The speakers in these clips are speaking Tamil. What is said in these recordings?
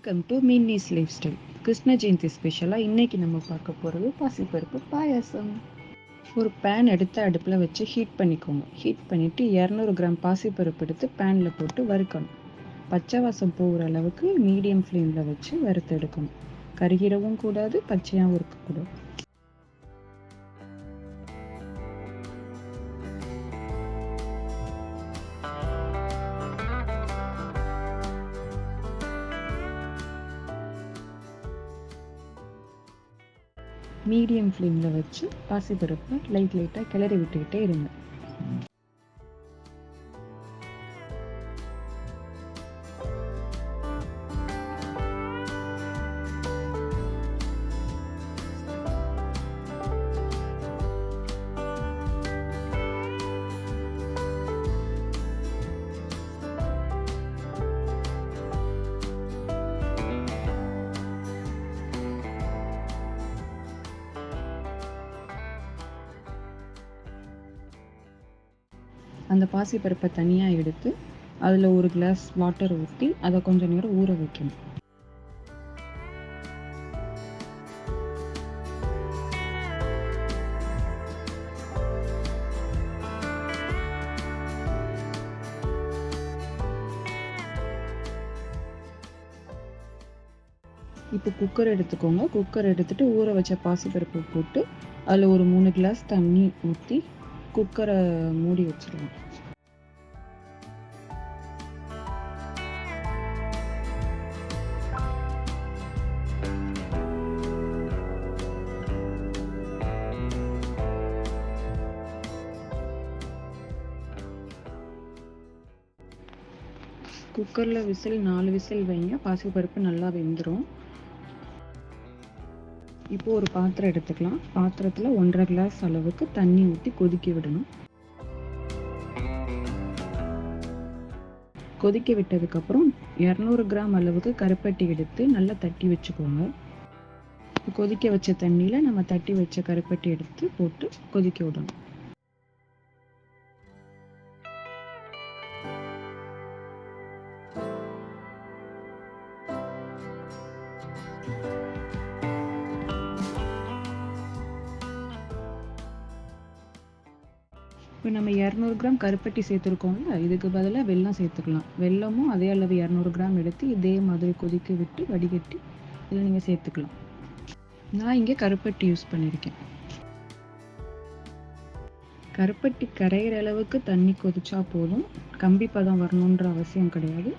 Welcome to Minni's life style. Krishna Jayanthi ஸ்பெஷலாக இன்றைக்கி நம்ம பார்க்க போகிறது பாசிப்பருப்பு பாயாசம். ஒரு பேன் எடுத்து அடுப்பில் வச்சு ஹீட் பண்ணிக்கோங்க. ஹீட் பண்ணிவிட்டு 200 கிராம் பாசிப்பருப்பு எடுத்து பேனில் போட்டு வறுக்கணும். பச்சை வாசம் போகிற அளவுக்கு மீடியம் ஃப்ளேமில் வச்சு வறுத்து எடுக்கணும். கருகிரவும் கூடாது, பச்சையாகவும் இருக்கக்கூடாது. மீடியம் ஃப்ளேமில் வச்சு பாசிப்பருப்பை லைட்டாக கிளறி விட்டுக்கிட்டே இருங்க. அந்த பாசிப்பருப்பை தனியாக எடுத்து அதில் ஒரு கிளாஸ் வாட்டர் ஊற்றி அதை கொஞ்சம் நேரம் ஊற வைக்கணும். இப்போ குக்கர் எடுத்துக்கோங்க. குக்கர் எடுத்துட்டு ஊற வச்ச பாசிப்பருப்பு போட்டு அதில் ஒரு 3 கிளாஸ் தண்ணி ஊற்றி குக்கரை மூடி வச்சிருவோம். குக்கரில் 4 விசில் வைங்க. பாசிப்பருப்பு நல்லா வெந்துடும். இப்போ ஒரு பாத்திரம் எடுத்துக்கலாம். பாத்திரத்தில் 1.5 கிளாஸ் அளவுக்கு தண்ணி ஊற்றி கொதிக்க விடணும். கொதிக்க விட்டதுக்கப்புறம் 200 கிராம் அளவுக்கு கருப்பட்டி எடுத்து நல்லா தட்டி வச்சுக்கோங்க. கொதிக்க வச்ச தண்ணியில் நம்ம தட்டி வச்ச கருப்பட்டி எடுத்து போட்டு கொதிக்க விடணும். இப்போ நம்ம 200 கிராம் கருப்பட்டி சேர்த்துருக்கோம்ல, இதுக்கு பதிலாக வெல்லம் சேர்த்துக்கலாம். வெல்லமும் அதே அளவு 200 கிராம் எடுத்து இதே மாதிரி கொதிக்க விட்டு வடிகட்டி இதில் நீங்கள் சேர்த்துக்கலாம். நான் இங்கே கருப்பட்டி யூஸ் பண்ணியிருக்கேன். கருப்பட்டி கரையிற அளவுக்கு தண்ணி கொதிச்சா போதும். கம்பி பதம் வரணுன்ற அவசியம் கிடையாது.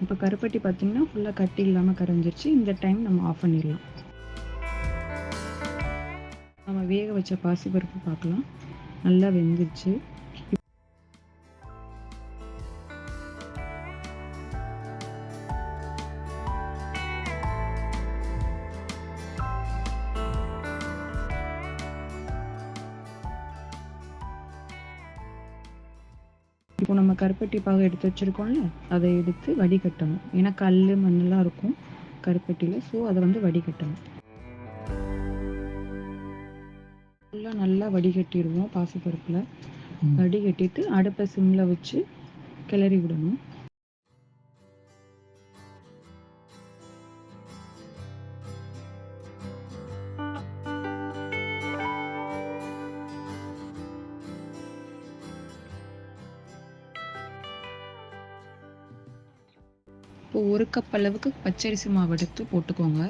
இப்போ கருப்பட்டி பார்த்தீங்கன்னா ஃபுல்லாக கட்டி இல்லாமல் கரைஞ்சிருச்சு. இந்த டைம் நம்ம ஆஃப் பண்ணிடலாம். நம்ம வேக வச்ச பாசிப்பருப்பு பார்க்கலாம், நல்லா வெந்துருச்சு. இப்போ நம்ம கருப்பட்டி பாகு எடுத்து வச்சிருக்கோம்ல, அதை எடுத்து வடிகட்டணும். ஏன்னா கல் மண்ணெல்லாம் இருக்கும் கருப்பட்டியில், ஸோ அதை வடிகட்டணும். நல்லா வடிகட்டிடுவோம். பாசிப்பருப்பில் வடிகட்டிட்டு அடுப்பை சிம்மில் வச்சு கிளறி விடணும். இப்போ 1 கப் அளவுக்கு பச்சரிசி மாவு எடுத்து போட்டுக்கோங்க.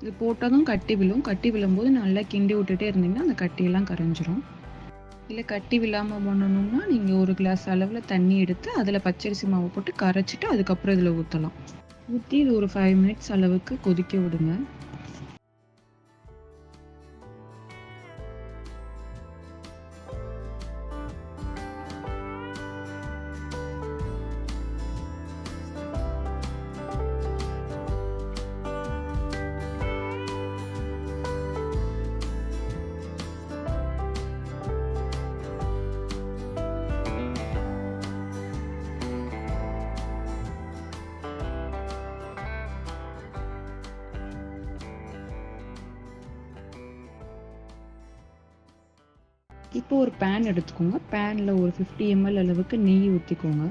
இது போட்டதும் கட்டி விழும். கட்டி விழும்போது நல்லா கிண்டி விட்டுட்டே இருந்தீங்கன்னா அந்த கட்டியெல்லாம் கரைஞ்சிரும். இல்லை கட்டி விழாமல் பண்ணணும்னா நீங்கள் 1 கிளாஸ் அளவில் தண்ணி எடுத்து அதில் பச்சரிசி மாவு போட்டு கரைச்சிட்டு அதுக்கப்புறம் இதில் ஊற்றலாம். ஊற்றி இது ஒரு 5 மினிட்ஸ் அளவுக்கு கொதிக்க விடுங்க. இப்போ ஒரு பேன் எடுத்துக்கோங்க. பேன்ல ஒரு 50 ml அளவுக்கு நெய் ஊத்திக்கோங்க.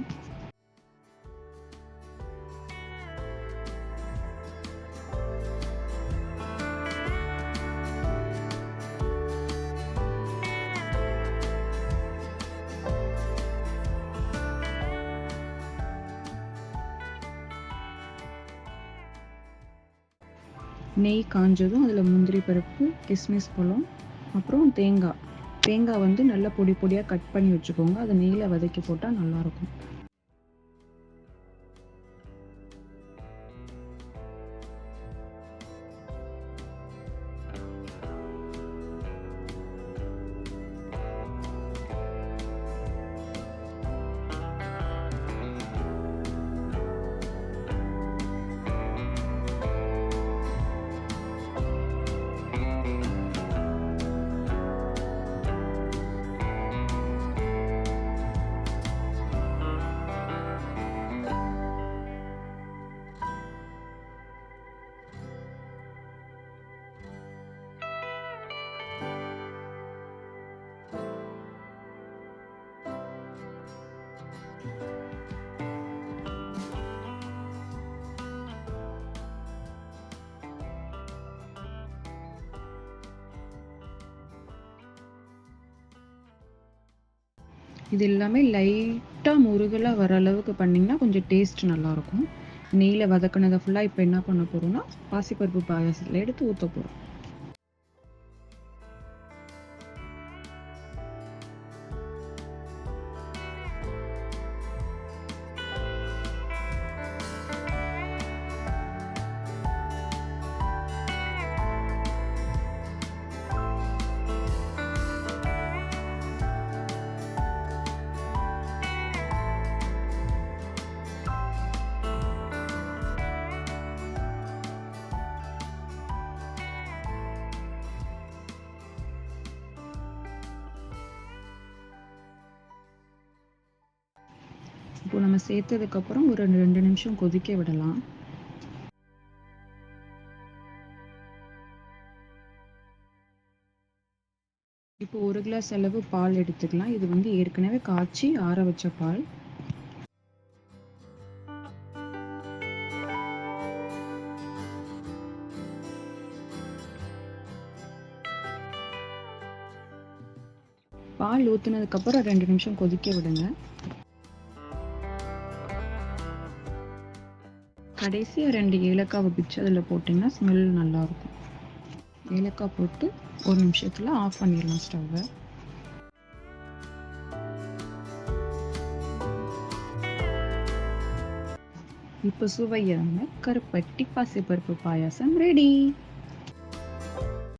நெய் காஞ்சதும் அதில் முந்திரி பருப்பு, கிஸ்மிஸ் பழம், அப்புறம் தேங்காய். தேங்காய் வந்து நல்லா பொடி பொடியாக கட் பண்ணி வச்சுக்கோங்க. அதை நெய்யில் வதக்கி போட்டால் நல்லாயிருக்கும். இது எல்லாமே லைட்டாக முருகலாக வர அளவுக்கு பண்ணிங்கன்னா கொஞ்சம் டேஸ்ட் நல்லாயிருக்கும். நெய்யில் வதக்கினதை ஃபுல்லாக இப்போ என்ன பண்ண போகிறோம்னா பாசிப்பருப்பு பாயாசத்தில் எடுத்து ஊற்ற போகிறோம். இப்போ நம்ம சேர்த்ததுக்கப்புறம் ஒரு 2 நிமிஷம் கொதிக்க விடலாம். இப்போ 1 கிளாஸ் அளவு பால் எடுத்துக்கலாம். இது வந்து ஏற்கனவே காய்ச்சி ஆற வச்ச பால். பால் ஊற்றுனதுக்கப்புறம் 2 நிமிஷம் கொதிக்க விடுங்க. கடைசியாக 2 ஏலக்காவை பிச்சு அதில் போட்டிங்கன்னா ஸ்மெல் நல்லாயிருக்கும். ஏலக்காய் போட்டு 1 நிமிஷத்தில் ஆஃப் பண்ணிடலாம் ஸ்டவ்வை. இப்போ சுவையான கருப்பட்டி பாசிப்பருப்பு பாயாசம் ரெடி.